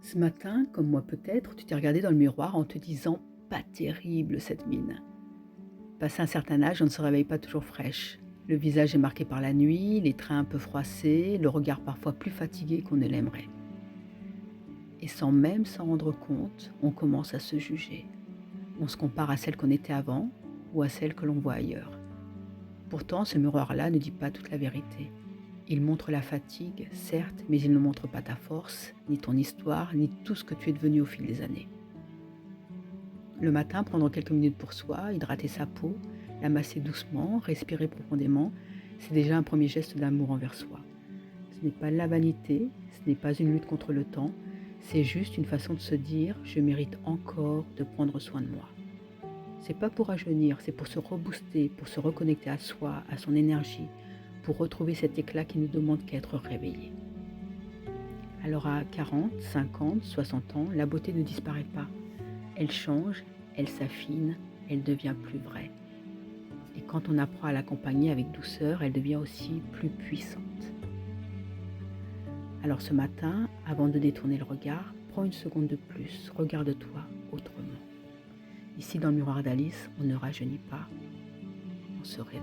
Ce matin, comme moi peut-être, tu t'es regardé dans le miroir en te disant: «Pas terrible cette mine». Passé un certain âge, on ne se réveille pas toujours fraîche. Le visage est marqué par la nuit, les traits un peu froissés, le regard parfois plus fatigué qu'on ne l'aimerait. Et sans même s'en rendre compte, on commence à se juger. On se compare à celle qu'on était avant ou à celle que l'on voit ailleurs. Pourtant, ce miroir-là ne dit pas toute la vérité. Il montre la fatigue, certes, mais il ne montre pas ta force, ni ton histoire, ni tout ce que tu es devenu au fil des années. Le matin, prendre quelques minutes pour soi, hydrater sa peau, la masser doucement, respirer profondément, c'est déjà un premier geste d'amour envers soi. Ce n'est pas la vanité, ce n'est pas une lutte contre le temps, c'est juste une façon de se dire: je mérite encore de prendre soin de moi. C'est pas pour rajeunir, c'est pour se rebooster, pour se reconnecter à soi, à son énergie, pour retrouver cet éclat qui ne demande qu'à être réveillé. Alors à 40, 50, 60 ans, la beauté ne disparaît pas. Elle change, elle s'affine, elle devient plus vraie. Et quand on apprend à l'accompagner avec douceur, elle devient aussi plus puissante. Alors ce matin, avant de détourner le regard, prends une seconde de plus, regarde-toi autrement. Ici dans le miroir d'Alice, on ne rajeunit pas, on se révèle.